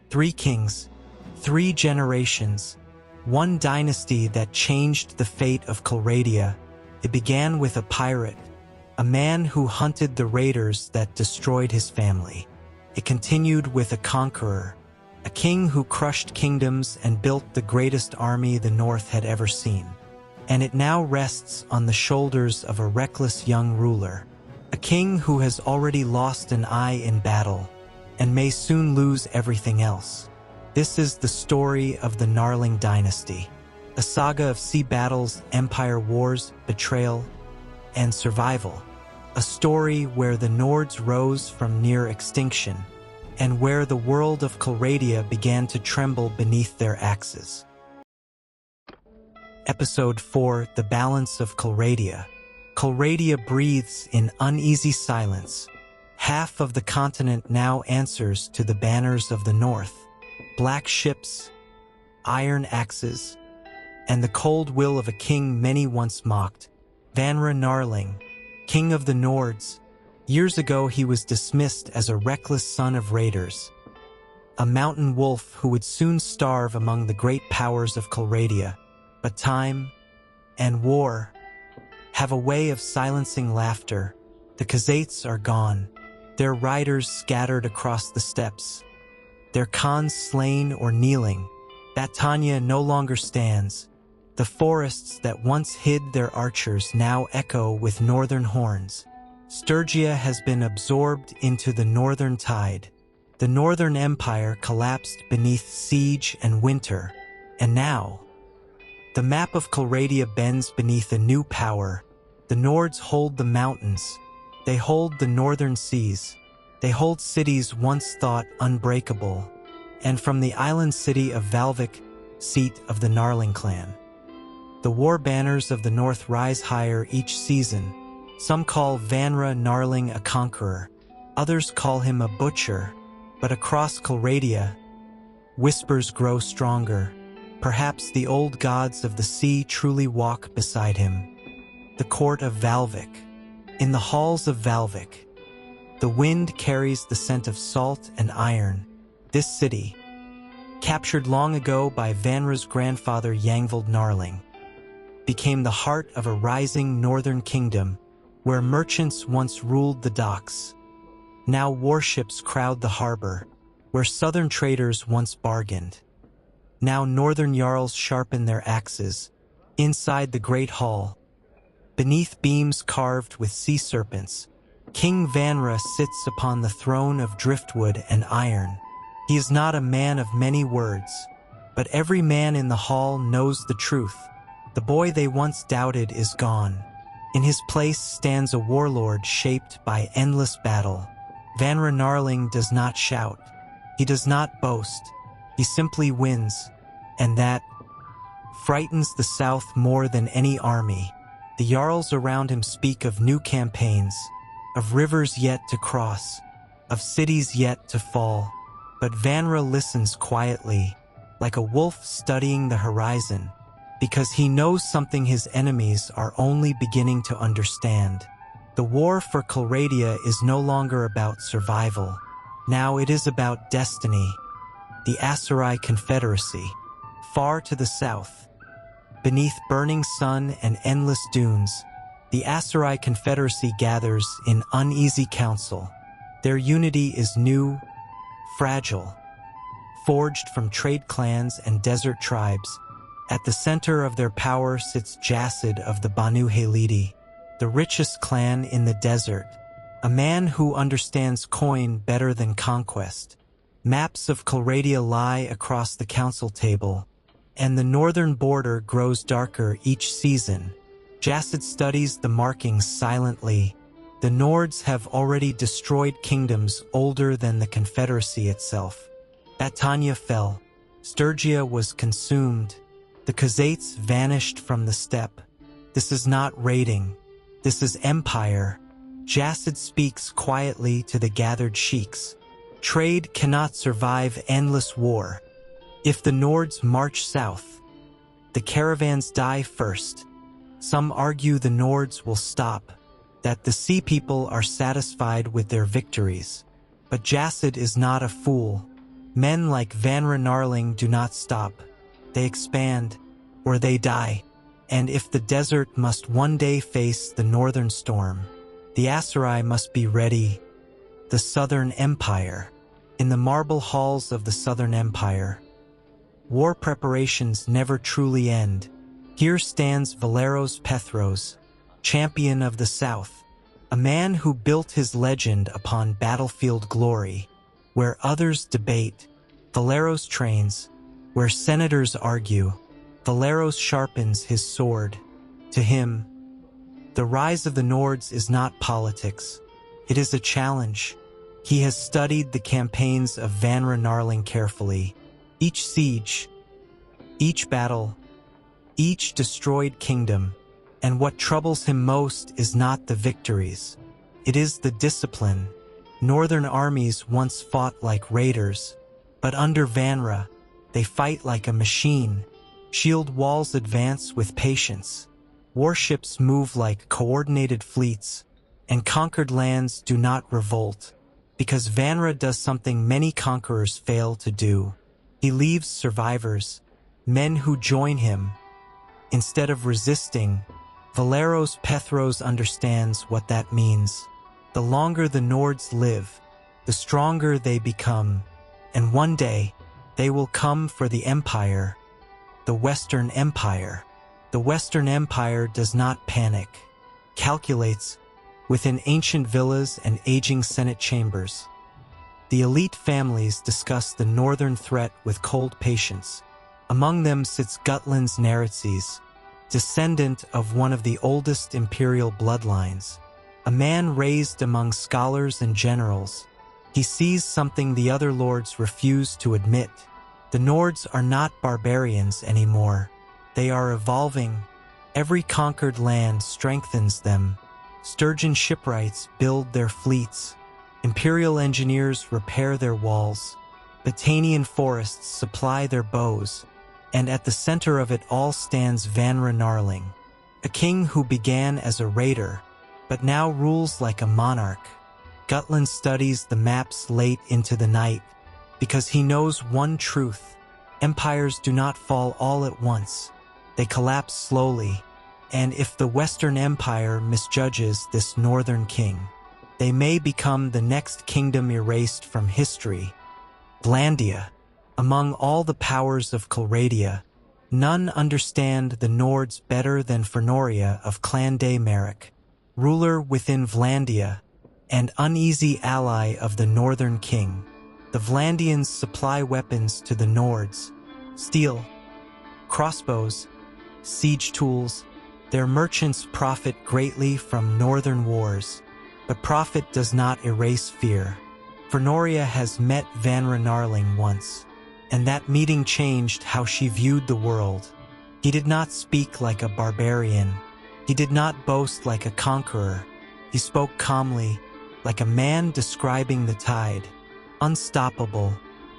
3 kings, 3 generations, one dynasty that changed the fate of Calradia. It began with a pirate, a man who hunted the raiders that destroyed his family. It continued with a conqueror, a king who crushed kingdoms and built the greatest army the North had ever seen. And it now rests on the shoulders of a reckless young ruler, a king who has already lost an eye in battle and may soon lose everything else. This is the story of the Knarling dynasty, a saga of sea battles, empire wars, betrayal, and survival. A story where the Nords rose from near extinction and where the world of Calradia began to tremble beneath their axes. Episode 4: The Balance of Calradia. Calradia breathes in uneasy silence. Half of the continent now answers to the banners of the North. Black ships, iron axes, and the cold will of a king many once mocked, Vanra Knarling, king of the Nords. Years ago he was dismissed as a reckless son of raiders, a mountain wolf who would soon starve among the great powers of Calradia. But time and war have a way of silencing laughter. The Khazaits are gone, their riders scattered across the steppes, their khans slain or kneeling. Battania no longer stands. The forests that once hid their archers now echo with northern horns. Sturgia has been absorbed into the northern tide. The Northern Empire collapsed beneath siege and winter, and now the map of Calradia bends beneath a new power. The Nords hold the mountains. They hold the northern seas. They hold cities once thought unbreakable. And from the island city of Valvik, seat of the Knarling clan, the war banners of the North rise higher each season. Some call Vanra Knarling a conqueror. Others call him a butcher. But across Calradia, whispers grow stronger. Perhaps the old gods of the sea truly walk beside him. The court of Valvik. In the halls of Valvik, the wind carries the scent of salt and iron. This city, captured long ago by Vanra's grandfather Yangvald Knarling, became the heart of a rising northern kingdom where merchants once ruled the docks. Now warships crowd the harbor, where southern traders once bargained. Now northern jarls sharpen their axes. Inside the great hall, beneath beams carved with sea serpents, King Vanra sits upon the throne of driftwood and iron. He is not a man of many words, but every man in the hall knows the truth. The boy they once doubted is gone. In his place stands a warlord shaped by endless battle. Vanra Knarling does not shout. He does not boast. He simply wins, and that frightens the south more than any army. The jarls around him speak of new campaigns, of rivers yet to cross, of cities yet to fall. But Vanra listens quietly, like a wolf studying the horizon, because he knows something his enemies are only beginning to understand. The war for Calradia is no longer about survival. Now it is about destiny. The Aserai Confederacy, far to the south, beneath burning sun and endless dunes, the Aserai Confederacy gathers in uneasy council. Their unity is new, fragile, forged from trade clans and desert tribes. At the center of their power sits Jassid of the Banu Halidi, the richest clan in the desert, a man who understands coin better than conquest. Maps of Calradia lie across the council table, and the northern border grows darker each season. Jassid studies the markings silently. The Nords have already destroyed kingdoms older than the Confederacy itself. Battania fell. Sturgia was consumed. The Khazaits vanished from the steppe. This is not raiding. This is empire. Jassid speaks quietly to the gathered sheiks. Trade cannot survive endless war. If the Nords march south, the caravans die first. Some argue the Nords will stop, that the sea people are satisfied with their victories. But Jassid is not a fool. Men like Vanra Knarling do not stop. They expand, or they die. And if the desert must one day face the northern storm, the Aserai must be ready. The Southern Empire. In the marble halls of the Southern Empire, war preparations never truly end. Here stands Valeros Pethros, champion of the South, a man who built his legend upon battlefield glory. Where others debate, Valeros trains. Where senators argue, Valeros sharpens his sword. To him, the rise of the Nords is not politics. It is a challenge. He has studied the campaigns of Vanra Knarling carefully. Each siege, each battle, each destroyed kingdom. And what troubles him most is not the victories. It is the discipline. Northern armies once fought like raiders, but under Vanra, they fight like a machine. Shield walls advance with patience. Warships move like coordinated fleets, and conquered lands do not revolt, because Vanra does something many conquerors fail to do. He leaves survivors, men who join him. Instead of resisting, Valeros Pethros understands what that means. The longer the Nords live, the stronger they become, and one day, they will come for the Empire, the Western Empire. The Western Empire does not panic, calculates, within ancient villas and aging Senate chambers. The elite families discuss the northern threat with cold patience. Among them sits Gutland's Neretzes, descendant of one of the oldest imperial bloodlines, a man raised among scholars and generals. He sees something the other lords refuse to admit. The Nords are not barbarians anymore. They are evolving. Every conquered land strengthens them. Sturgeon shipwrights build their fleets. Imperial engineers repair their walls. Batanian forests supply their bows. And at the center of it all stands Vanra Knarling, a king who began as a raider, but now rules like a monarch. Gutland studies the maps late into the night, because he knows one truth: empires do not fall all at once. They collapse slowly, and if the Western Empire misjudges this northern king, they may become the next kingdom erased from history. Vlandia. Among all the powers of Calradia, none understand the Nords better than Fernoria of Clan de Merrick, ruler within Vlandia, and uneasy ally of the northern king. The Vlandians supply weapons to the Nords: steel, crossbows, siege tools. Their merchants profit greatly from northern wars, but profit does not erase fear. Fernoria has met Vanra Knarling once, and that meeting changed how she viewed the world. He did not speak like a barbarian. He did not boast like a conqueror. He spoke calmly, like a man describing the tide. Unstoppable,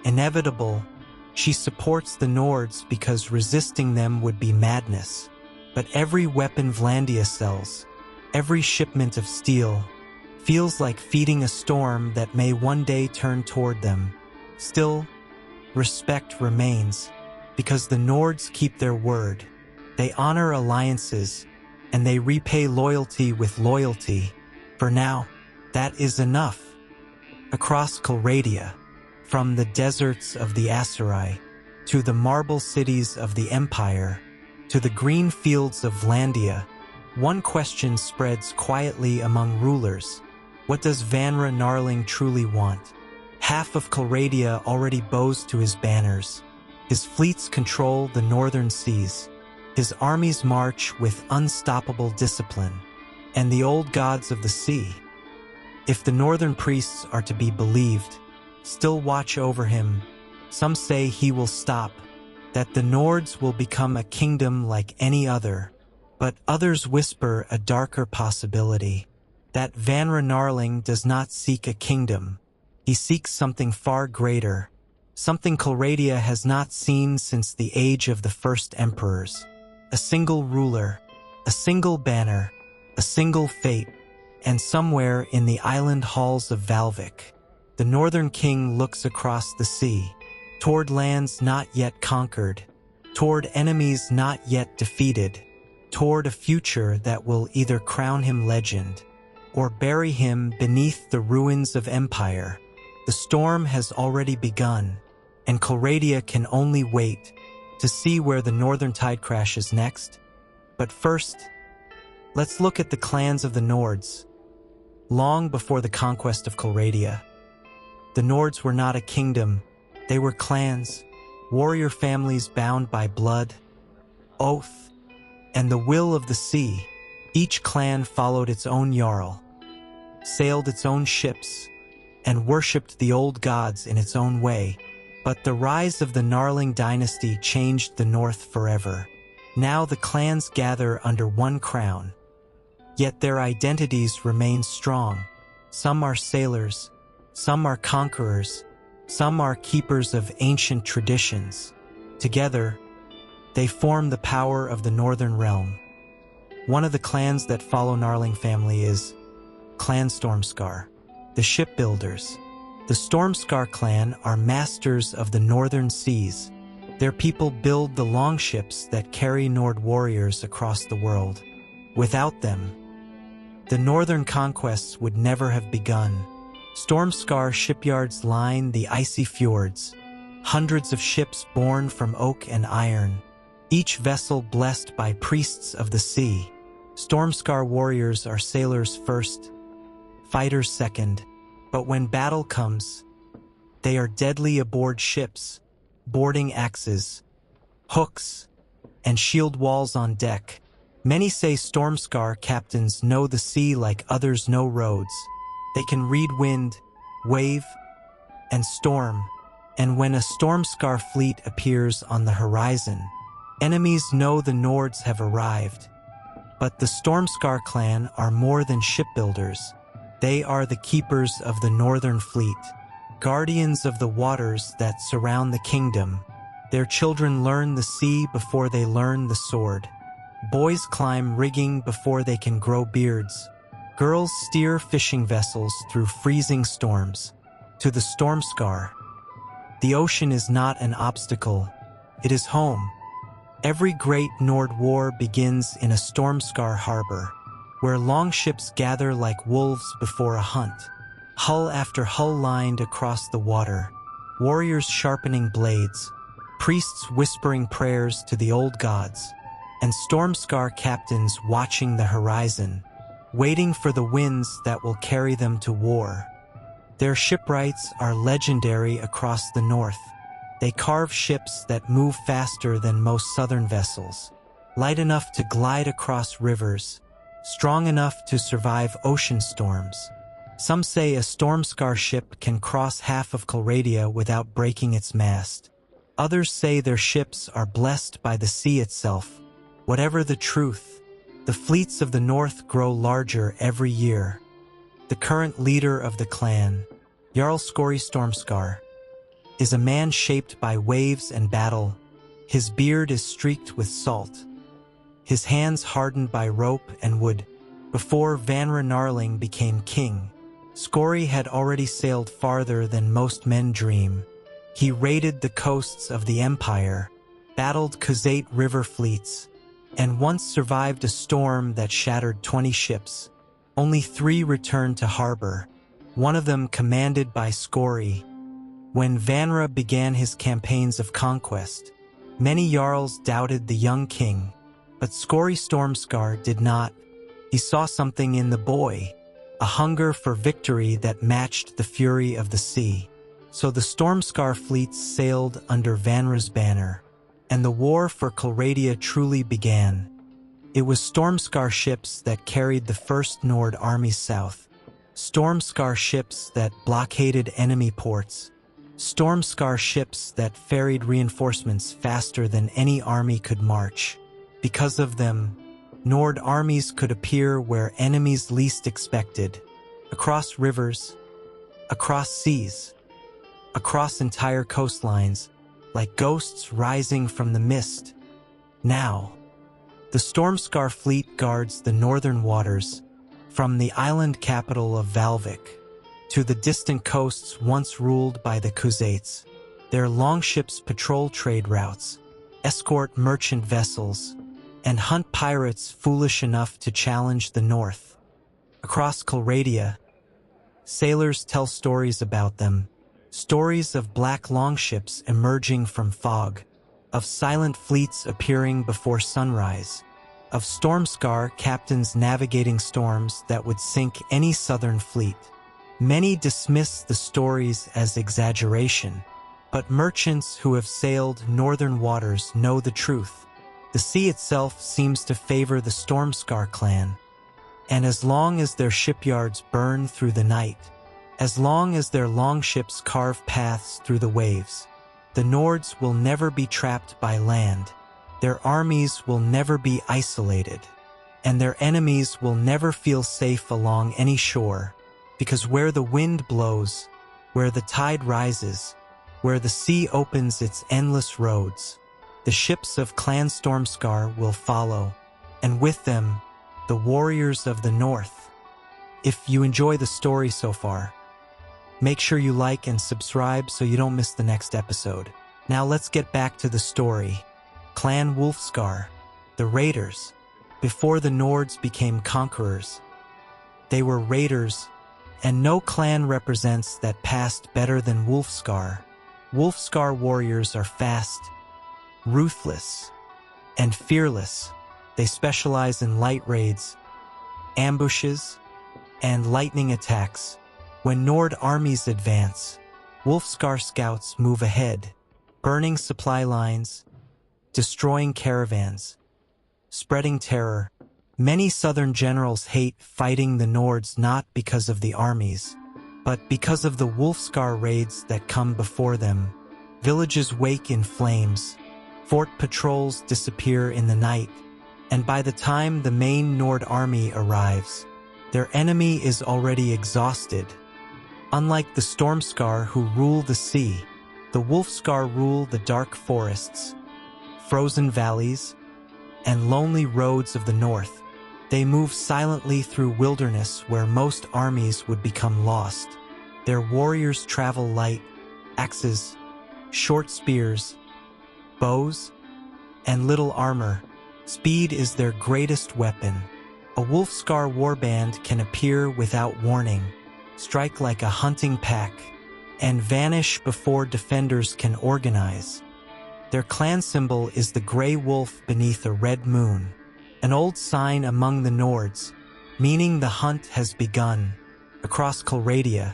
inevitable. She supports the Nords because resisting them would be madness. But every weapon Vlandia sells, every shipment of steel, feels like feeding a storm that may one day turn toward them. Still, respect remains, because the Nords keep their word. They honor alliances, and they repay loyalty with loyalty. For now, that is enough. Across Calradia, from the deserts of the Aserai, to the marble cities of the Empire, to the green fields of Vlandia, one question spreads quietly among rulers: what does Vanra Knarling truly want? Half of Calradia already bows to his banners. His fleets control the northern seas. His armies march with unstoppable discipline. And the old gods of the sea, if the northern priests are to be believed, still watch over him. Some say he will stop, that the Nords will become a kingdom like any other. But others whisper a darker possibility, that Vanra Knarling does not seek a kingdom. He seeks something far greater, something Calradia has not seen since the age of the first emperors. A single ruler, a single banner, a single fate, and somewhere in the island halls of Valvik, the northern king looks across the sea. toward lands not yet conquered, toward enemies not yet defeated, toward a future that will either crown him legend or bury him beneath the ruins of empire. The storm has already begun, and Calradia can only wait to see where the northern tide crashes next. But first, let's look at the clans of the Nords. Long before the conquest of Calradia, the Nords were not a kingdom, they were clans, warrior families bound by blood, oath, and the will of the sea. Each clan followed its own jarl, sailed its own ships, and worshipped the old gods in its own way. But the rise of the Knarling dynasty changed the North forever. Now the clans gather under one crown, yet their identities remain strong. Some are sailors, some are conquerors, some are keepers of ancient traditions. Together, they form the power of the Northern Realm. One of the clans that follow Knarling family is Clan Stormskar, the shipbuilders. The Stormskar clan are masters of the northern seas. Their people build the longships that carry Nord warriors across the world. Without them, the northern conquests would never have begun. Stormskar shipyards line the icy fjords, hundreds of ships born from oak and iron, each vessel blessed by priests of the sea. Stormskar warriors are sailors first, fighters second, but when battle comes, they are deadly aboard ships, boarding axes, hooks, and shield walls on deck. Many say Stormskar captains know the sea like others know roads. They can read wind, wave, and storm, and when a Stormskar fleet appears on the horizon, enemies know the Nords have arrived. But the Stormskar clan are more than shipbuilders. They are the keepers of the northern fleet, guardians of the waters that surround the kingdom. Their children learn the sea before they learn the sword. Boys climb rigging before they can grow beards. Girls steer fishing vessels through freezing storms. To the Stormskar, the ocean is not an obstacle, it is home. Every great Nord war begins in a Stormskar harbor, where longships gather like wolves before a hunt, hull after hull lined across the water, warriors sharpening blades, priests whispering prayers to the old gods, and Stormskar captains watching the horizon, waiting for the winds that will carry them to war. Their shipwrights are legendary across the north. They carve ships that move faster than most southern vessels, light enough to glide across rivers, strong enough to survive ocean storms. Some say a Stormskar ship can cross half of Calradia without breaking its mast. Others say their ships are blessed by the sea itself. Whatever the truth, the fleets of the north grow larger every year. The current leader of the clan, Jarl Skori Stormskar, is a man shaped by waves and battle. His beard is streaked with salt, his hands hardened by rope and wood. Before Vanra Knarling became king, Skori had already sailed farther than most men dream. He raided the coasts of the empire, battled Khuzate river fleets, and once survived a storm that shattered 20 ships. Only 3 returned to harbor, one of them commanded by Skori. When Vanra began his campaigns of conquest, many jarls doubted the young king, but Skori Stormskar did not. He saw something in the boy, a hunger for victory that matched the fury of the sea. So the Stormskar fleets sailed under Vanra's banner, and the war for Calradia truly began. It was Stormskar ships that carried the first Nord armies south, Stormskar ships that blockaded enemy ports, Stormskar ships that ferried reinforcements faster than any army could march. Because of them, Nord armies could appear where enemies least expected, across rivers, across seas, across entire coastlines, like ghosts rising from the mist. Now, the Stormskar fleet guards the northern waters, from the island capital of Valvik to the distant coasts once ruled by the Khuzates. Their longships patrol trade routes, escort merchant vessels, and hunt pirates foolish enough to challenge the North. Across Calradia, sailors tell stories about them, stories of black longships emerging from fog, of silent fleets appearing before sunrise, of Stormskar captains navigating storms that would sink any southern fleet. Many dismiss the stories as exaggeration, but merchants who have sailed northern waters know the truth. The sea itself seems to favor the Stormskar clan, and as long as their shipyards burn through the night, as long as their longships carve paths through the waves, the Nords will never be trapped by land, their armies will never be isolated, and their enemies will never feel safe along any shore, because where the wind blows, where the tide rises, where the sea opens its endless roads, the ships of Clan Stormskar will follow, and with them, the warriors of the North. If you enjoy the story so far, make sure you like and subscribe so you don't miss the next episode. Now let's get back to the story. Clan Wolfskar, the Raiders. Before the Nords became conquerors, they were raiders, and no clan represents that past better than Wolfskar. Wolfskar warriors are fast, ruthless, and fearless. They specialize in light raids, ambushes, and lightning attacks. When Nord armies advance, Wolfskar scouts move ahead, burning supply lines, destroying caravans, spreading terror. Many southern generals hate fighting the Nords not because of the armies, but because of the Wolfskar raids that come before them. Villages wake in flames, fort patrols disappear in the night, and by the time the main Nord army arrives, their enemy is already exhausted. Unlike the Stormskar who rule the sea, the Wolfskar rule the dark forests, frozen valleys, and lonely roads of the north. They move silently through wilderness where most armies would become lost. Their warriors travel light, axes, short spears, bows, and little armor. Speed is their greatest weapon. A Wolfskar warband can appear without warning, strike like a hunting pack, and vanish before defenders can organize. Their clan symbol is the gray wolf beneath a red moon, an old sign among the Nords, meaning the hunt has begun. Across Calradia,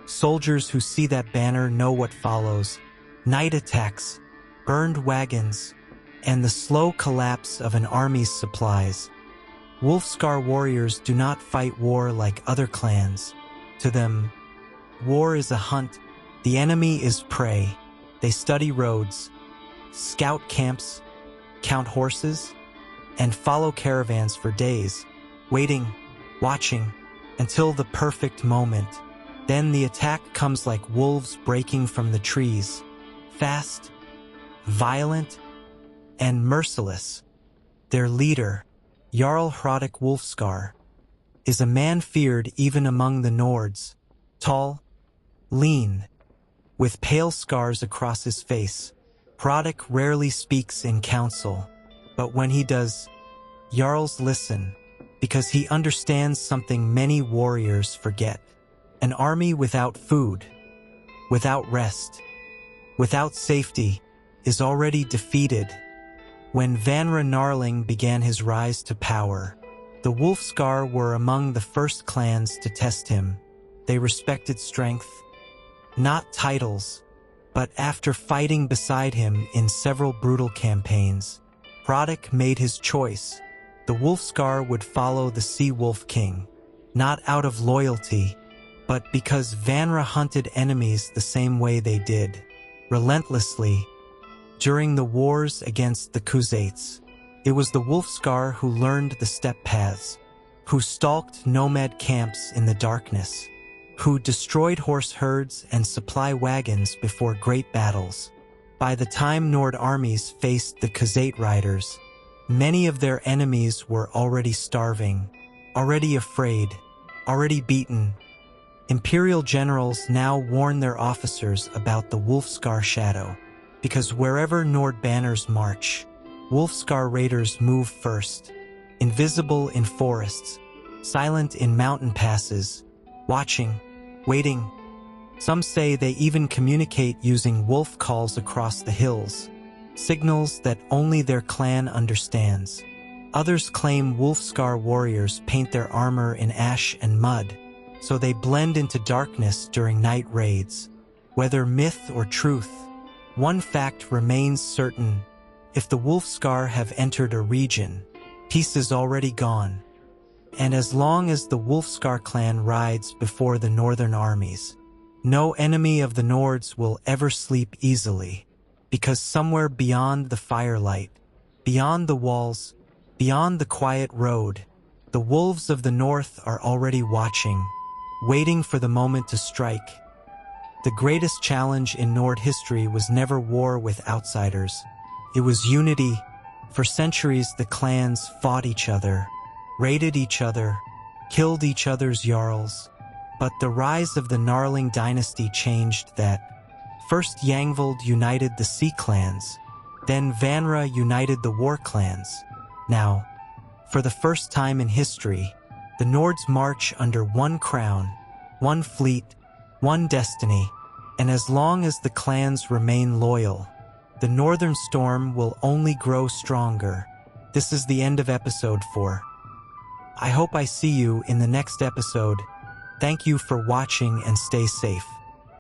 soldiers who see that banner know what follows: night attacks, burned wagons, and the slow collapse of an army's supplies. Wolfskar warriors do not fight war like other clans. To them, war is a hunt, the enemy is prey. They study roads, scout camps, count horses, and follow caravans for days, waiting, watching, until the perfect moment. Then the attack comes like wolves breaking from the trees, fast, violent, and merciless. Their leader, Jarl Hrodik Wolfskar, is a man feared even among the Nords, tall, lean, with pale scars across his face. Hrodik rarely speaks in council, but when he does, Jarls listen, because he understands something many warriors forget. An army without food, without rest, without safety, is already defeated. When Vanra Knarling began his rise to power, the Wolfskar were among the first clans to test him. They respected strength, not titles, but after fighting beside him in several brutal campaigns, Hrodik made his choice. The Wolfskar would follow the Sea Wolf King, not out of loyalty, but because Vanra hunted enemies the same way they did, relentlessly. During the wars against the Khuzaits, it was the Wolfskar who learned the steppe paths, who stalked nomad camps in the darkness, who destroyed horse herds and supply wagons before great battles. By the time Nord armies faced the Khuzait riders, many of their enemies were already starving, already afraid, already beaten. Imperial generals now warn their officers about the Wolfskar shadow, because wherever Nord banners march, Wolfskar raiders move first, invisible in forests, silent in mountain passes, watching, waiting. Some say they even communicate using wolf calls across the hills, signals that only their clan understands. Others claim Wolfskar warriors paint their armor in ash and mud, so they blend into darkness during night raids. Whether myth or truth, one fact remains certain: if the Wolfskar have entered a region, peace is already gone. And as long as the Wolfskar clan rides before the northern armies, no enemy of the Nords will ever sleep easily, because somewhere beyond the firelight, beyond the walls, beyond the quiet road, the wolves of the north are already watching, waiting for the moment to strike. The greatest challenge in Nord history was never war with outsiders. It was unity. For centuries, the clans fought each other, raided each other, killed each other's jarls. But the rise of the Knarling dynasty changed that. First Yangvold united the sea clans, then Vanra united the war clans. Now, for the first time in history, the Nords march under one crown, one fleet, one destiny, and as long as the clans remain loyal, the Northern Storm will only grow stronger. This is the end of episode 4. I hope I see you in the next episode. Thank you for watching and stay safe.